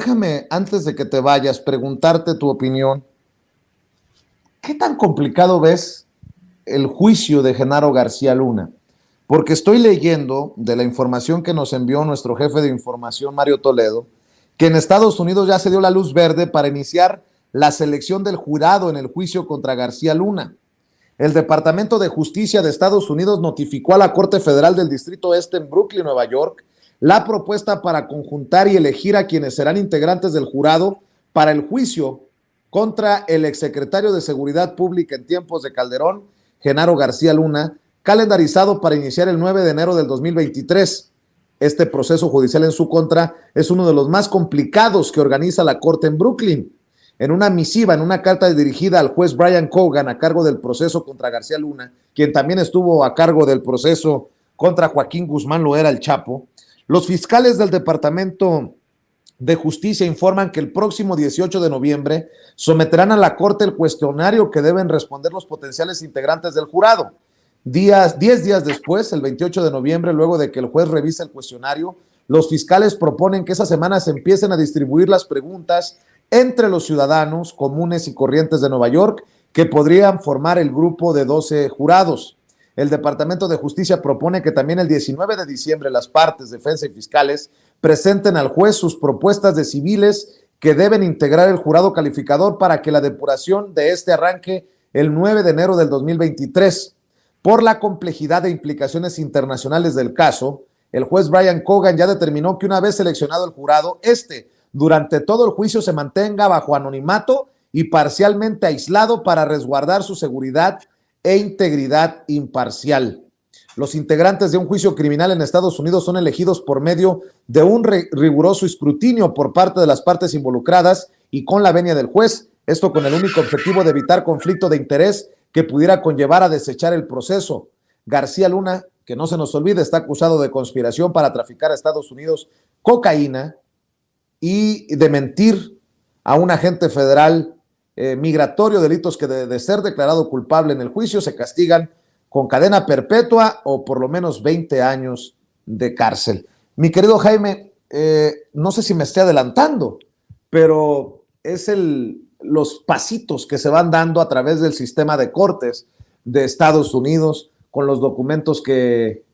Déjame, antes de que te vayas, preguntarte tu opinión. ¿Qué tan complicado ves el juicio de Genaro García Luna? Porque estoy leyendo de la información que nos envió nuestro jefe de información, Mario Toledo, que en Estados Unidos ya se dio la luz verde para iniciar la selección del jurado en el juicio contra García Luna. El Departamento de Justicia de Estados Unidos notificó a la Corte Federal del Distrito Este en Brooklyn, Nueva York, la propuesta para conjuntar y elegir a quienes serán integrantes del jurado para el juicio contra el exsecretario de Seguridad Pública en tiempos de Calderón, Genaro García Luna, calendarizado para iniciar el 9 de enero del 2023. Este proceso judicial en su contra es uno de los más complicados que organiza la Corte en Brooklyn. En una misiva, en una carta dirigida al juez Brian Cogan a cargo del proceso contra García Luna, quien también estuvo a cargo del proceso contra Joaquín Guzmán Loera, el Chapo, los fiscales del Departamento de Justicia informan que el próximo 18 de noviembre someterán a la Corte el cuestionario que deben responder los potenciales integrantes del jurado. 10 días después, el 28 de noviembre, luego de que el juez revise el cuestionario, los fiscales proponen que esa semana se empiecen a distribuir las preguntas entre los ciudadanos comunes y corrientes de Nueva York que podrían formar el grupo de 12 jurados. El Departamento de Justicia propone que también el 19 de diciembre las partes, defensa y fiscales, presenten al juez sus propuestas de civiles que deben integrar el jurado calificador para que la depuración de este arranque el 9 de enero del 2023. Por la complejidad e implicaciones internacionales del caso, el juez Brian Cogan ya determinó que una vez seleccionado el jurado, durante todo el juicio se mantenga bajo anonimato y parcialmente aislado para resguardar su seguridad e integridad imparcial. Los integrantes de un juicio criminal en Estados Unidos son elegidos por medio de un riguroso escrutinio por parte de las partes involucradas y con la venia del juez, esto con el único objetivo de evitar conflicto de interés que pudiera conllevar a desechar el proceso. García Luna, que no se nos olvide, está acusado de conspiración para traficar a Estados Unidos cocaína y de mentir a un agente federal migratorio, delitos que de ser declarado culpable en el juicio se castigan con cadena perpetua o por lo menos 20 años de cárcel. Mi querido Jaime, no sé si me esté adelantando, pero es los pasitos que se van dando a través del sistema de cortes de Estados Unidos con los documentos que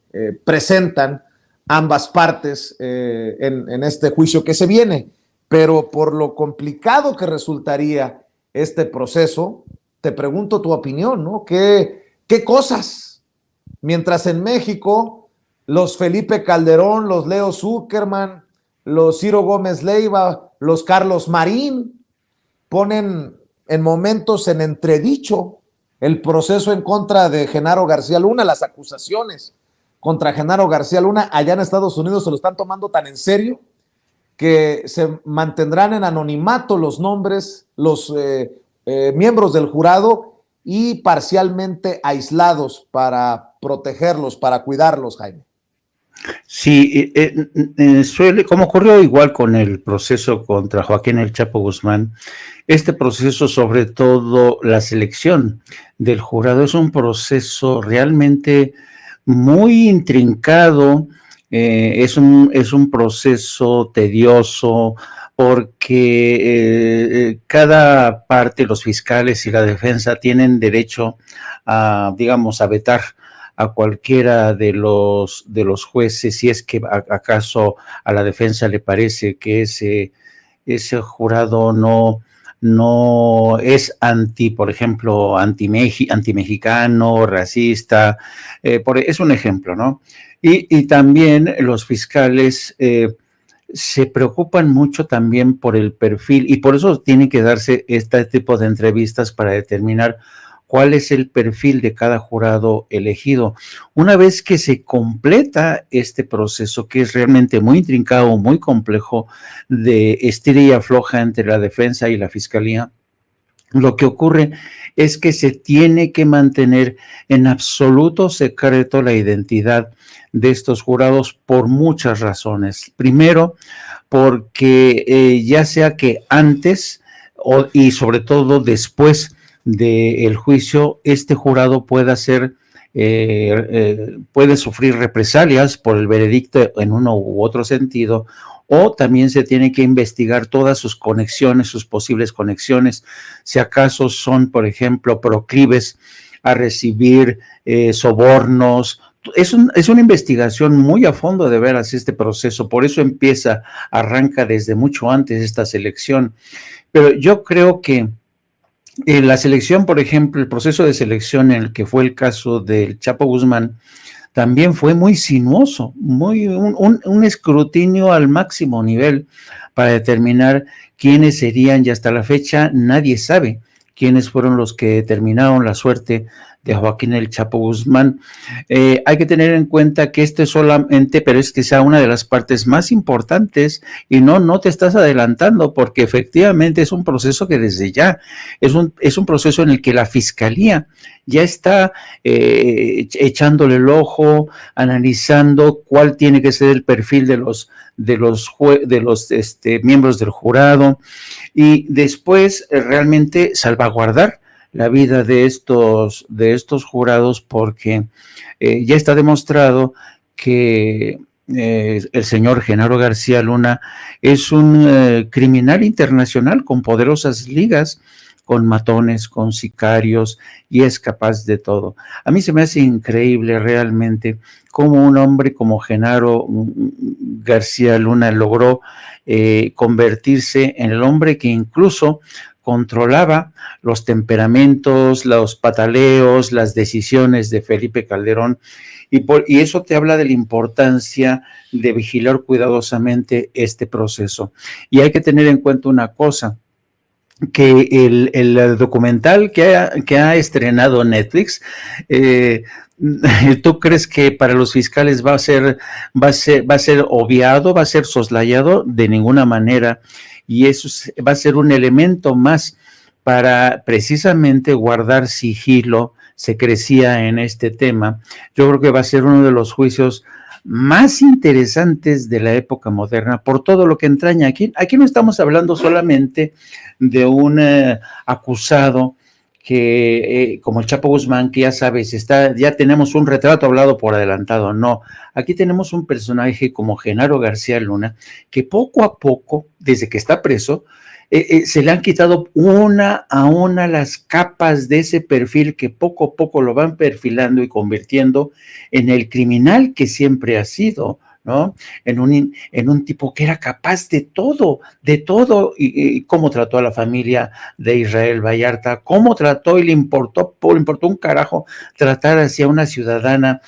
presentan ambas partes en este juicio que se viene. Pero por lo complicado que resultaría este proceso, te pregunto tu opinión, ¿no? ¿Qué cosas? Mientras en México, los Felipe Calderón, los Leo Zuckerman, los Ciro Gómez Leiva, los Carlos Marín, ponen en momentos en entredicho el proceso en contra de Genaro García Luna, las acusaciones contra Genaro García Luna. Allá en Estados Unidos se lo están tomando tan en serio que se mantendrán en anonimato los nombres, los miembros del jurado y parcialmente aislados para protegerlos, para cuidarlos, Jaime. Sí, suele, como ocurrió igual con el proceso contra Joaquín El Chapo Guzmán, este proceso, sobre todo la selección del jurado, es un proceso realmente muy intrincado, es un proceso tedioso, porque cada parte, los fiscales y la defensa, tienen derecho a, digamos, a vetar a cualquiera de los jueces, si es que acaso a la defensa le parece que ese jurado no es por ejemplo, antimexicano, racista, es un ejemplo, ¿no? Y también los fiscales se preocupan mucho también por el perfil, y por eso tiene que darse este tipo de entrevistas para determinar cuál es el perfil de cada jurado elegido. Una vez que se completa este proceso, que es realmente muy intrincado, muy complejo, de estira y afloja entre la defensa y la fiscalía, lo que ocurre es que se tiene que mantener en absoluto secreto la identidad de estos jurados por muchas razones. Primero, porque ya sea que antes y sobre todo después del juicio, este jurado puede sufrir represalias por el veredicto en uno u otro sentido, o también se tiene que investigar todas sus conexiones, sus posibles conexiones, si acaso son, por ejemplo, proclives a recibir sobornos. Es una investigación muy a fondo de veras este proceso, por eso arranca desde mucho antes esta selección. Pero yo creo que la selección, por ejemplo, el proceso de selección en el que fue el caso del Chapo Guzmán, también fue muy sinuoso, un escrutinio al máximo nivel para determinar quiénes serían, y hasta la fecha nadie sabe quiénes fueron los que determinaron la suerte de Joaquín el Chapo Guzmán. Hay que tener en cuenta que esto es solamente, pero es quizá una de las partes más importantes, y no te estás adelantando, porque efectivamente es un proceso que desde ya es un proceso en el que la fiscalía ya está echándole el ojo, analizando cuál tiene que ser el perfil de los miembros del jurado, y después realmente salvaguardar la vida de estos jurados, porque ya está demostrado que el señor Genaro García Luna es un criminal internacional con poderosas ligas, con matones, con sicarios, y es capaz de todo. A mí se me hace increíble realmente cómo un hombre como Genaro García Luna logró convertirse en el hombre que incluso controlaba los temperamentos, los pataleos, las decisiones de Felipe Calderón, y eso te habla de la importancia de vigilar cuidadosamente este proceso. Y hay que tener en cuenta una cosa, que el documental que ha estrenado Netflix, ¿tú crees que para los fiscales va a ser obviado, va a ser soslayado? De ninguna manera, y eso va a ser un elemento más para precisamente guardar sigilo, secrecía en este tema. Yo creo que va a ser uno de los juicios más interesantes de la época moderna, por todo lo que entraña. Aquí no estamos hablando solamente de un acusado que, como el Chapo Guzmán, que ya sabes, ya tenemos un retrato hablado por adelantado. No, aquí tenemos un personaje como Genaro García Luna, que poco a poco, desde que está preso, se le han quitado una a una las capas de ese perfil, que poco a poco lo van perfilando y convirtiendo en el criminal que siempre ha sido, ¿no? En un tipo que era capaz de todo, y cómo trató a la familia de Israel Vallarta, cómo trató y le importó un carajo tratar hacia una ciudadana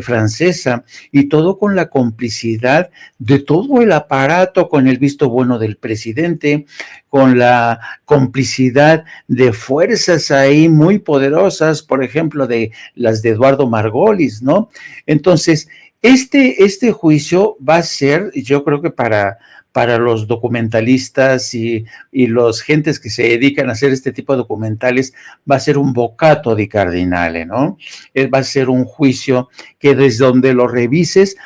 francesa, y todo con la complicidad de todo el aparato, con el visto bueno del presidente, con la complicidad de fuerzas ahí muy poderosas, por ejemplo, de las de Eduardo Margolis, ¿no? Entonces, este juicio va a ser, yo creo que para los documentalistas y los gentes que se dedican a hacer este tipo de documentales, va a ser un bocato di cardinale, ¿no? Va a ser un juicio que desde donde lo revises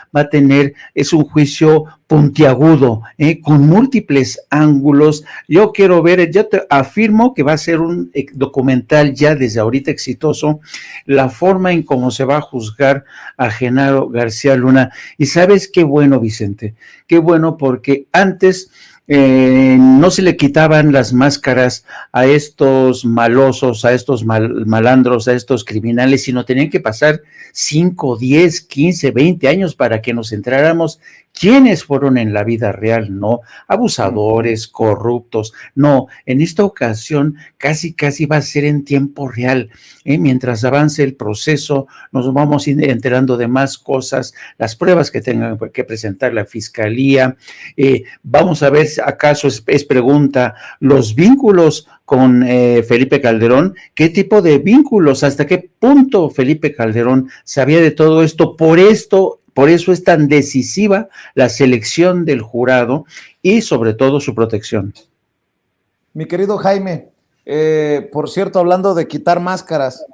es un juicio puntiagudo, con múltiples ángulos. Yo te afirmo que va a ser un documental ya desde ahorita exitoso, la forma en cómo se va a juzgar a Genaro García Luna. Y sabes qué bueno, Vicente, qué bueno, porque antes no se le quitaban las máscaras a estos malosos, a estos malandros, a estos criminales, sino tenían que pasar 5, 10, 15, 20 años para que nos enteráramos quiénes fueron en la vida real, no abusadores, corruptos, no, en esta ocasión casi va a ser en tiempo real, mientras avance el proceso nos vamos enterando de más cosas, las pruebas que tengan que presentar la fiscalía, vamos a ver si acaso es pregunta, los vínculos con Felipe Calderón, qué tipo de vínculos, hasta qué punto Felipe Calderón sabía de todo esto, por eso es tan decisiva la selección del jurado y sobre todo su protección. Mi querido Jaime, por cierto, hablando de quitar máscaras,